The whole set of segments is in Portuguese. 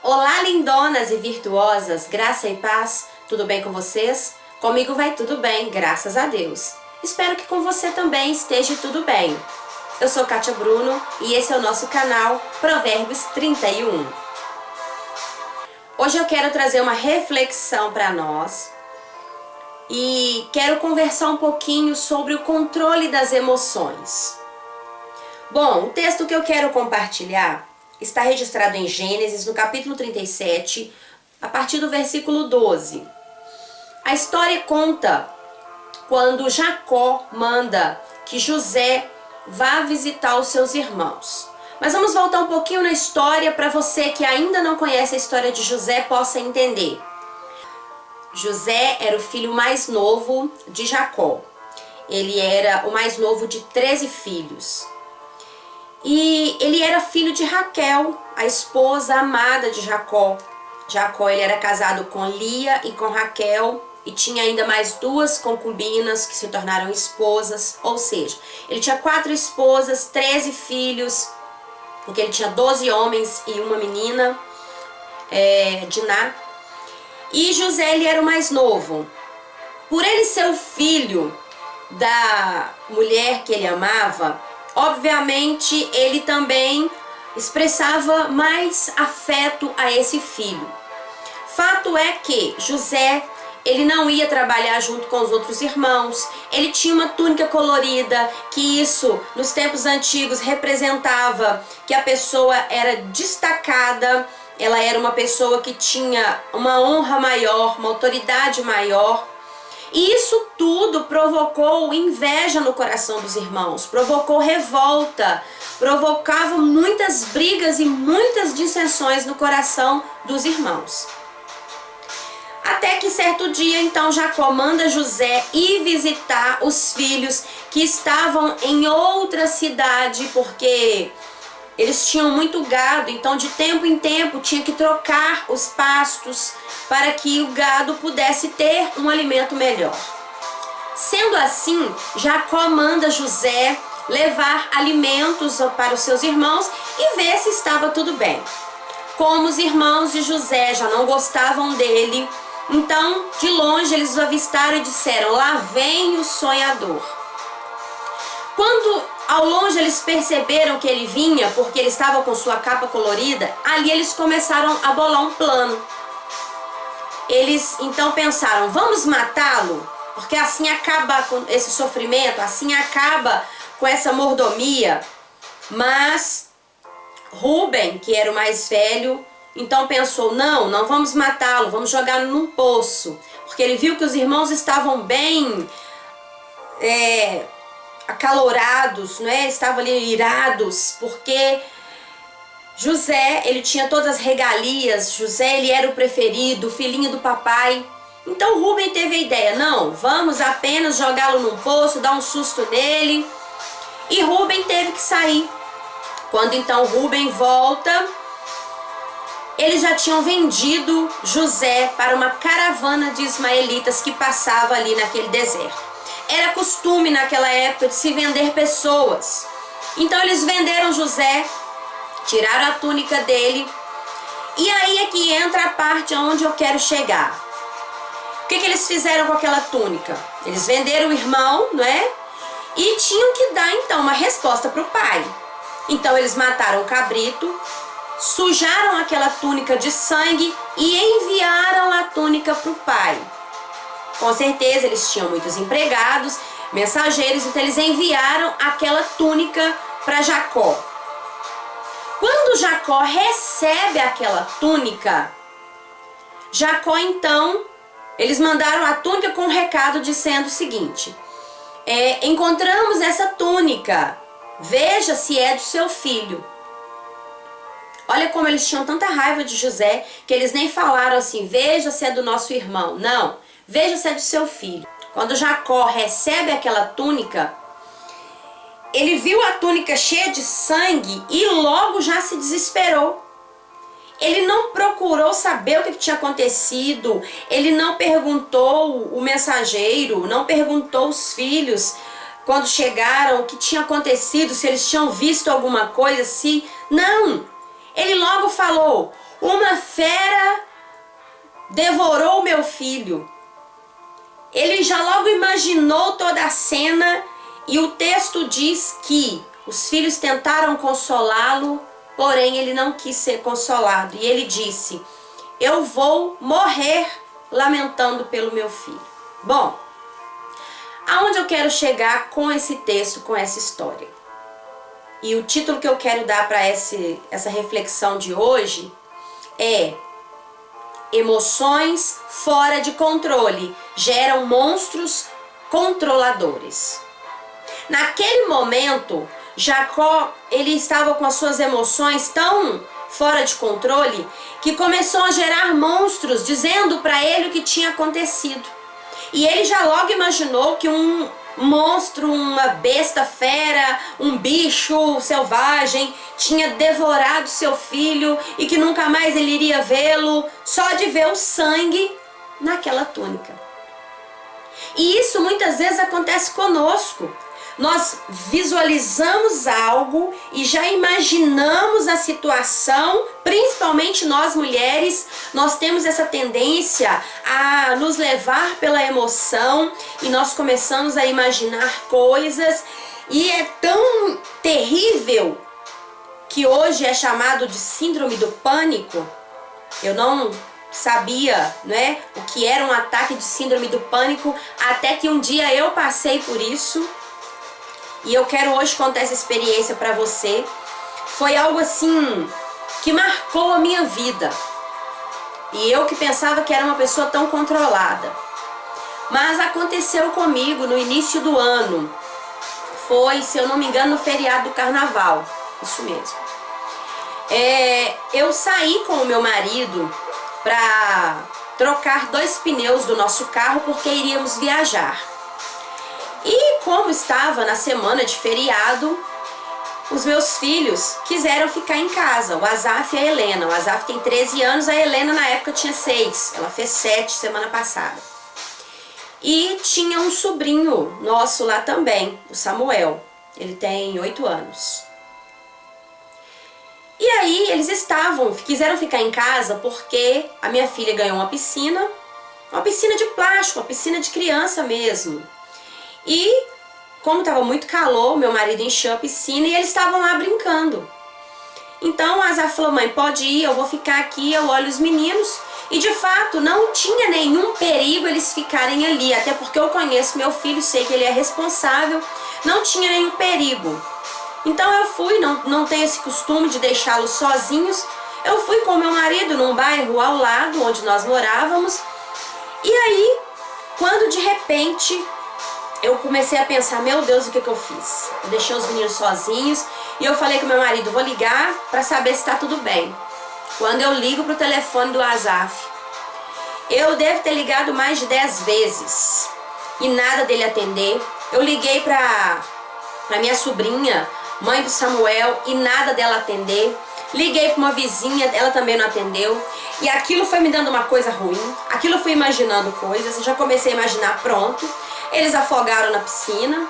Olá, lindonas e virtuosas, graça e paz, tudo bem com vocês? Comigo vai tudo bem, graças a Deus. Espero que com você também esteja tudo bem. Eu sou Kátia Bruno e esse é o nosso canal Provérbios 31. Hoje eu quero trazer uma reflexão para nós e quero conversar um pouquinho sobre o controle das emoções. Bom, o texto que eu quero compartilhar está registrado em Gênesis, no capítulo 37, a partir do versículo 12. A história conta quando Jacó manda que José vá visitar os seus irmãos. Mas vamos voltar um pouquinho na história para você que ainda não conhece a história de José possa entender. José era o filho mais novo de Jacó. Ele era o mais novo de 13 filhos. E ele era filho de Raquel, a esposa amada de Jacó. Jacó ele era casado com Lia e com Raquel e tinha ainda mais 2 concubinas que se tornaram esposas. Ou seja, ele tinha 4 esposas, 13 filhos, porque ele tinha 12 homens e uma menina, Diná. E José ele era o mais novo. Por ele ser o filho da mulher que ele amava, obviamente, ele também expressava mais afeto a esse filho. Fato é que José, ele não ia trabalhar junto com os outros irmãos. Ele tinha uma túnica colorida, que isso, nos tempos antigos, representava que a pessoa era destacada. Ela era uma pessoa que tinha uma honra maior, uma autoridade maior. E isso tudo provocou inveja no coração dos irmãos, provocou revolta, provocava muitas brigas e muitas dissensões no coração dos irmãos. Até que certo dia, então, Jacó manda José ir visitar os filhos que estavam em outra cidade, porque eles tinham muito gado, então de tempo em tempo tinha que trocar os pastos para que o gado pudesse ter um alimento melhor. Sendo assim, Jacó manda José levar alimentos para os seus irmãos e ver se estava tudo bem. Como os irmãos de José já não gostavam dele, então de longe eles o avistaram e disseram: lá vem o sonhador. Quando ao longe eles perceberam que ele vinha, porque ele estava com sua capa colorida, ali eles começaram a bolar um plano. Eles então pensaram: vamos matá-lo, porque assim acaba com esse sofrimento, assim acaba com essa mordomia. Mas Rúben, que era o mais velho, então pensou: não vamos matá-lo, vamos jogá-lo num poço, porque ele viu que os irmãos estavam bem acalorados, né? Estavam ali irados, porque José, ele tinha todas as regalias. José, ele era o preferido, o filhinho do papai. Então Rúben teve a ideia: não, vamos apenas jogá-lo num poço, dar um susto nele. E Rúben teve que sair. Quando então Rúben volta, eles já tinham vendido José para uma caravana de ismaelitas que passava ali naquele deserto. Era costume naquela época de se vender pessoas. Então eles venderam José, tiraram a túnica dele. E aí é que entra a parte onde eu quero chegar. O que eles fizeram com aquela túnica? Eles venderam o irmão, não é? E tinham que dar então uma resposta para o pai. Então eles mataram o cabrito, sujaram aquela túnica de sangue e enviaram a túnica para o pai. Com certeza eles tinham muitos empregados, mensageiros, então eles enviaram aquela túnica para Jacó. Quando Jacó recebe aquela túnica, Jacó então, eles mandaram a túnica com um recado dizendo o seguinte: encontramos essa túnica, veja se é do seu filho. Olha como eles tinham tanta raiva de José, que eles nem falaram assim: veja se é do nosso irmão. Não, veja se é do seu filho. Quando Jacó recebe aquela túnica, ele viu a túnica cheia de sangue e logo já se desesperou. Ele não procurou saber o que tinha acontecido, ele não perguntou o mensageiro, não perguntou os filhos quando chegaram o que tinha acontecido, se eles tinham visto alguma coisa, se... Não! Ele logo falou: uma fera devorou meu filho. Ele já logo imaginou toda a cena e o texto diz que os filhos tentaram consolá-lo, porém ele não quis ser consolado. E ele disse: eu vou morrer lamentando pelo meu filho. Bom, aonde eu quero chegar com esse texto, com essa história? E o título que eu quero dar para essa reflexão de hoje é: emoções fora de controle geram monstros controladores. Naquele momento, Jacó, ele estava com as suas emoções tão fora de controle que começou a gerar monstros, dizendo para ele o que tinha acontecido. E ele já logo imaginou que um monstro, uma besta fera, um bicho selvagem tinha devorado seu filho e que nunca mais ele iria vê-lo, só de ver o sangue naquela túnica. E isso muitas vezes acontece conosco. Nós visualizamos algo e já imaginamos a situação, principalmente nós mulheres, nós temos essa tendência a nos levar pela emoção e nós começamos a imaginar coisas, e é tão terrível que hoje é chamado de síndrome do pânico. Eu não sabia, né, o que era um ataque de síndrome do pânico, até que um dia eu passei por isso. E eu quero hoje contar essa experiência para você. Foi algo assim que marcou a minha vida. E eu que pensava que era uma pessoa tão controlada. Mas aconteceu comigo no início do ano. Foi, se eu não me engano, no feriado do carnaval. Isso mesmo. Eu saí com o meu marido para trocar 2 pneus do nosso carro porque iríamos viajar. E como estava na semana de feriado, os meus filhos quiseram ficar em casa, o Azaf e a Helena. O Azaf tem 13 anos, a Helena na época tinha 6, ela fez 7 semana passada. E tinha um sobrinho nosso lá também, o Samuel, ele tem 8 anos. E aí eles quiseram ficar em casa porque a minha filha ganhou uma piscina de plástico, uma piscina de criança mesmo. E como estava muito calor, meu marido encheu a piscina e eles estavam lá brincando. Então a Azaf falou: mãe, pode ir, eu vou ficar aqui, eu olho os meninos. E de fato não tinha nenhum perigo eles ficarem ali, até porque eu conheço meu filho, sei que ele é responsável, não tinha nenhum perigo. Então eu fui, não tenho esse costume de deixá-los sozinhos. Eu fui com meu marido num bairro ao lado onde nós morávamos. E aí, quando de repente eu comecei a pensar: meu Deus, o que eu fiz? Eu deixei os meninos sozinhos e eu falei com meu marido: vou ligar para saber se está tudo bem. Quando eu ligo para o telefone do Azaf, eu devo ter ligado mais de 10 vezes e nada dele atender. Eu liguei para minha sobrinha, mãe do Samuel, e nada dela atender. Liguei para uma vizinha, ela também não atendeu. E aquilo foi me dando uma coisa ruim. Aquilo fui imaginando coisas. Eu já comecei a imaginar, pronto, eles afogaram na piscina.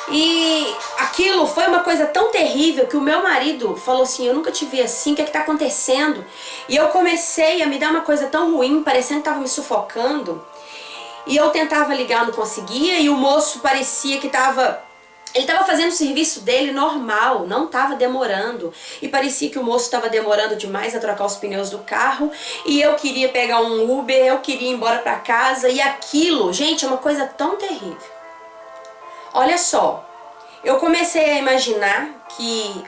E aquilo foi uma coisa tão terrível que o meu marido falou assim: eu nunca te vi assim, o que está acontecendo? E eu comecei a me dar uma coisa tão ruim, parecendo que estava me sufocando. E eu tentava ligar, não conseguia. E o moço parecia que ele estava fazendo o serviço dele normal, não estava demorando. E parecia que o moço estava demorando demais a trocar os pneus do carro. E eu queria pegar um Uber, eu queria ir embora para casa. E aquilo, gente, é uma coisa tão terrível. Olha só, eu comecei a imaginar que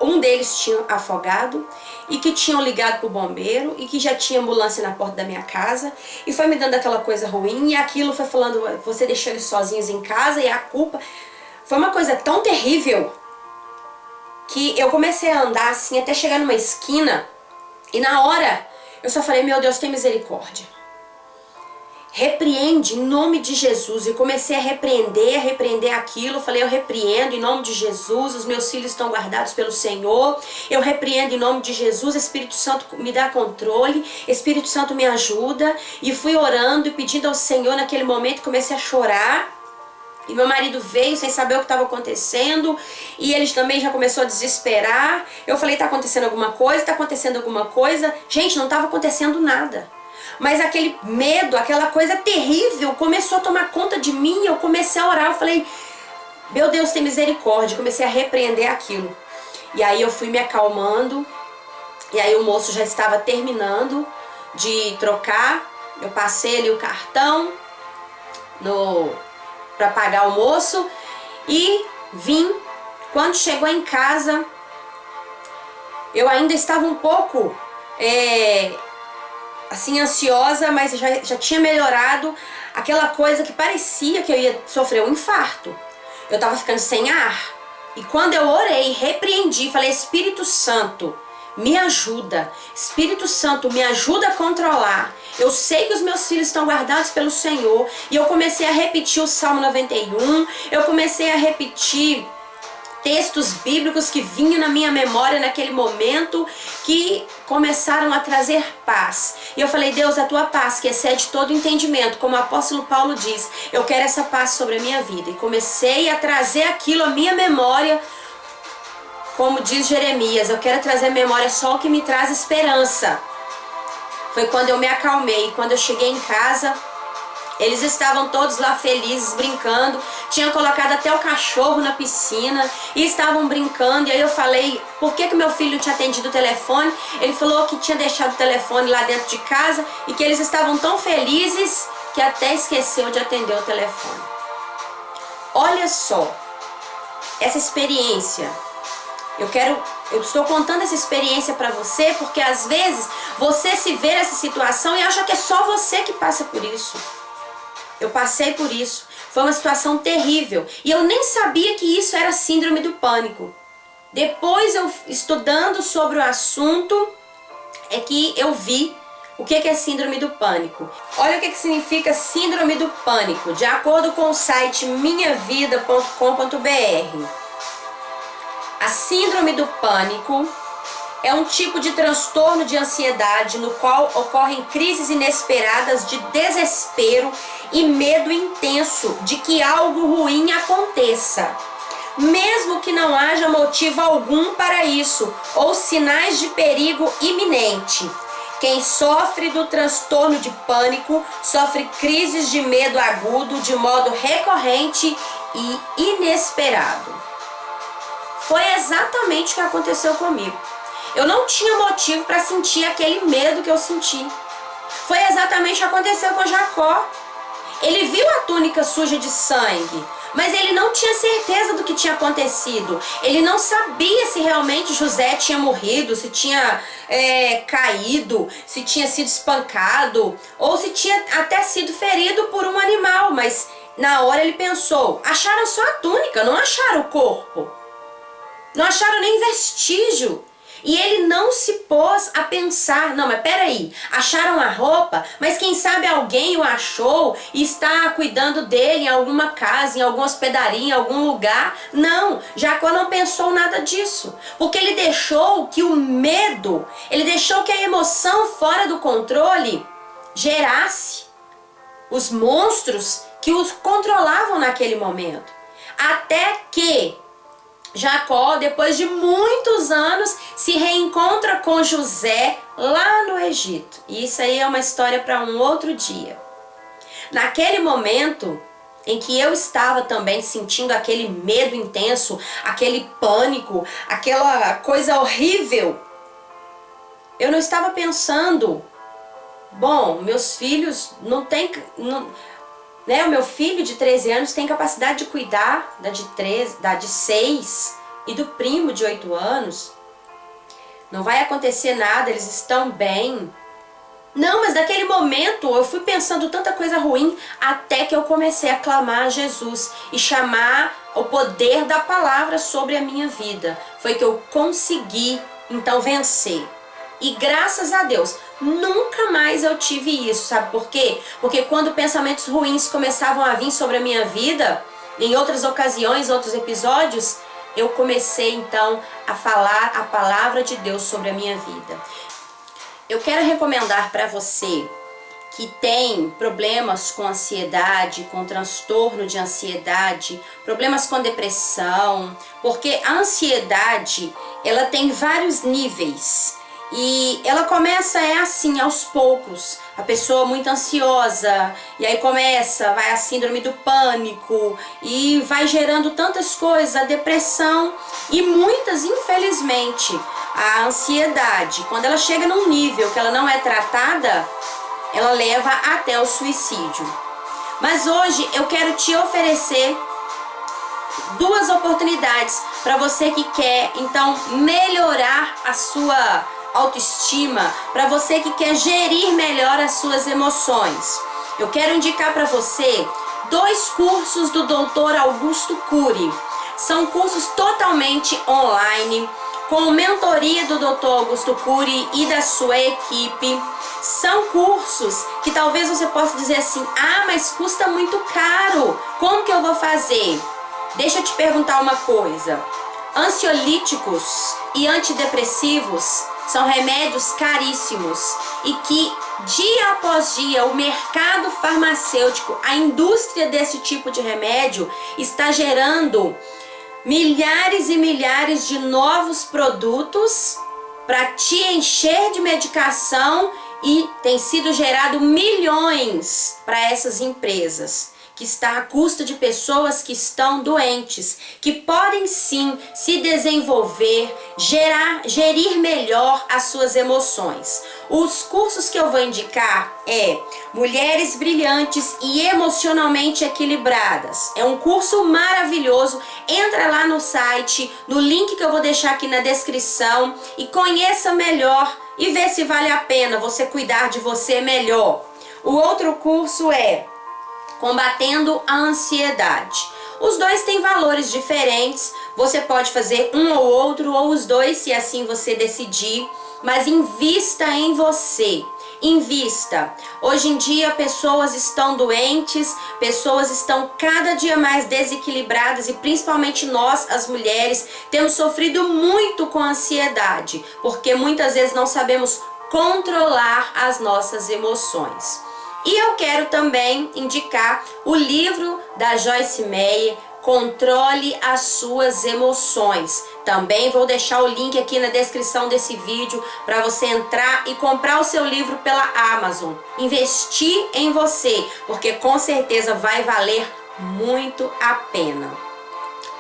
um deles tinha afogado e que tinham ligado para o bombeiro e que já tinha ambulância na porta da minha casa, e foi me dando aquela coisa ruim, e aquilo foi falando: você deixou eles sozinhos em casa, e a culpa... Foi uma coisa tão terrível que eu comecei a andar assim até chegar numa esquina, e na hora eu só falei: meu Deus, tem misericórdia. Repreende em nome de Jesus. E comecei a repreender aquilo. Falei: eu repreendo em nome de Jesus, os meus filhos estão guardados pelo Senhor. Eu repreendo em nome de Jesus, Espírito Santo me dá controle, Espírito Santo me ajuda. E fui orando e pedindo ao Senhor naquele momento, comecei a chorar. E meu marido veio sem saber o que estava acontecendo, e ele também já começou a desesperar. Eu falei, tá acontecendo alguma coisa? Tá acontecendo alguma coisa? Gente, não estava acontecendo nada. Mas aquele medo, aquela coisa terrível começou a tomar conta de mim. Eu comecei a orar, eu falei, meu Deus, tem misericórdia. Comecei a repreender aquilo. E aí eu fui me acalmando, e aí o moço já estava terminando de trocar. Eu passei ali o cartão para pagar o almoço e vim. Quando chegou em casa, eu ainda estava um pouco assim ansiosa, mas já tinha melhorado. Aquela coisa que parecia que eu ia sofrer um infarto. Eu estava ficando sem ar. E quando eu orei, repreendi, falei, Espírito Santo, me ajuda. Espírito Santo, me ajuda a controlar. Eu sei que os meus filhos estão guardados pelo Senhor. E eu comecei a repetir o Salmo 91. Eu comecei a repetir textos bíblicos que vinham na minha memória naquele momento, que começaram a trazer paz. E eu falei, Deus, a tua paz que excede todo entendimento, como o apóstolo Paulo diz, eu quero essa paz sobre a minha vida. E comecei a trazer aquilo à minha memória, como diz Jeremias, eu quero trazer à memória só o que me traz esperança. Foi quando eu me acalmei. Quando eu cheguei em casa, eles estavam todos lá felizes, brincando. Tinham colocado até o cachorro na piscina e estavam brincando. E aí eu falei, por que meu filho tinha atendido o telefone? Ele falou que tinha deixado o telefone lá dentro de casa e que eles estavam tão felizes que até esqueceu de atender o telefone. Olha só, essa experiência. Eu estou contando essa experiência para você porque às vezes você se vê nessa situação e acha que é só você que passa por isso. Eu passei por isso. Foi uma situação terrível. E eu nem sabia que isso era síndrome do pânico. Depois, eu estudando sobre o assunto, é que eu vi o que é síndrome do pânico. Olha o que significa síndrome do pânico, de acordo com o site minhavida.com.br. A síndrome do pânico é um tipo de transtorno de ansiedade no qual ocorrem crises inesperadas de desespero e medo intenso de que algo ruim aconteça, mesmo que não haja motivo algum para isso ou sinais de perigo iminente. Quem sofre do transtorno de pânico sofre crises de medo agudo de modo recorrente e inesperado. Foi exatamente o que aconteceu comigo. Eu não tinha motivo para sentir aquele medo que eu senti. Foi exatamente o que aconteceu com Jacó. Ele viu a túnica suja de sangue, mas ele não tinha certeza do que tinha acontecido. Ele não sabia se realmente José tinha morrido, se tinha caído, se tinha sido espancado, ou se tinha até sido ferido por um animal. Mas na hora ele pensou, acharam só a túnica, não acharam o corpo. Não acharam nem vestígio. E ele não se pôs a pensar, não, mas peraí, acharam a roupa, mas quem sabe alguém o achou e está cuidando dele em alguma casa, em alguma hospedaria, em algum lugar. Não, Jacó não pensou nada disso, porque ele deixou que o medo, ele deixou que a emoção fora do controle gerasse os monstros que os controlavam naquele momento. Até que Jacó, depois de muitos anos, se reencontra com José lá no Egito. E isso aí é uma história para um outro dia. Naquele momento em que eu estava também sentindo aquele medo intenso, aquele pânico, aquela coisa horrível, eu não estava pensando, bom, meus filhos não têm... O meu filho de 13 anos tem capacidade de cuidar da de 6 e do primo de 8 anos. Não vai acontecer nada, eles estão bem. Não, mas naquele momento eu fui pensando tanta coisa ruim até que eu comecei a clamar a Jesus e chamar o poder da palavra sobre a minha vida. Foi que eu consegui então vencer. E graças a Deus, nunca mais eu tive isso, sabe por quê? Porque quando pensamentos ruins começavam a vir sobre a minha vida, em outras ocasiões, outros episódios, eu comecei então a falar a palavra de Deus sobre a minha vida. Eu quero recomendar para você que tem problemas com ansiedade, com transtorno de ansiedade, problemas com depressão, porque a ansiedade, ela tem vários níveis. E ela começa assim, aos poucos. A pessoa muito ansiosa, e aí vai a síndrome do pânico, e vai gerando tantas coisas, a depressão, e muitas, infelizmente, a ansiedade, quando ela chega num nível que ela não é tratada, ela leva até o suicídio. Mas hoje eu quero te oferecer duas oportunidades para você que quer, então, melhorar a sua autoestima, para você que quer gerir melhor as suas emoções. Eu quero indicar para você 2 cursos do Dr. Augusto Cury. São cursos totalmente online, com mentoria do Dr. Augusto Cury e da sua equipe. São cursos que talvez você possa dizer assim: ah, mas custa muito caro, como que eu vou fazer? Deixa eu te perguntar uma coisa. Ansiolíticos e antidepressivos são remédios caríssimos e que dia após dia o mercado farmacêutico, a indústria desse tipo de remédio está gerando milhares e milhares de novos produtos para te encher de medicação, e tem sido gerado milhões para essas empresas, que está à custa de pessoas que estão doentes, que podem sim se desenvolver, gerir melhor as suas emoções. Os cursos que eu vou indicar é Mulheres Brilhantes e Emocionalmente Equilibradas. É um curso maravilhoso. Entra lá no site, no link que eu vou deixar aqui na descrição, e conheça melhor e vê se vale a pena você cuidar de você melhor. O outro curso é Combatendo a Ansiedade. Os dois têm valores diferentes, você pode fazer um ou outro, ou os dois, se assim você decidir, mas invista em você. Invista. Hoje em dia pessoas estão doentes, pessoas estão cada dia mais desequilibradas, e principalmente nós, as mulheres, temos sofrido muito com a ansiedade, porque muitas vezes não sabemos controlar as nossas emoções. E eu quero também indicar o livro da Joyce Meyer, Controle as Suas Emoções. Também vou deixar o link aqui na descrição desse vídeo para você entrar e comprar o seu livro pela Amazon. Investir em você, porque com certeza vai valer muito a pena.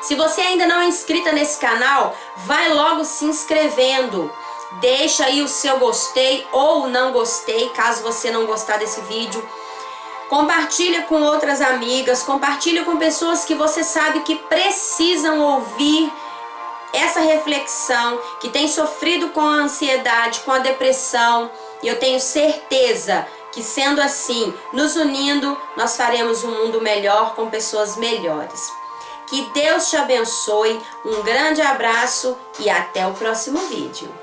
Se você ainda não é inscrita nesse canal, vai logo se inscrevendo. Deixa aí o seu gostei ou não gostei, caso você não gostar desse vídeo. Compartilha com outras amigas, compartilha com pessoas que você sabe que precisam ouvir essa reflexão, que tem sofrido com a ansiedade, com a depressão. E eu tenho certeza que, sendo assim, nos unindo, nós faremos um mundo melhor com pessoas melhores. Que Deus te abençoe, um grande abraço e até o próximo vídeo.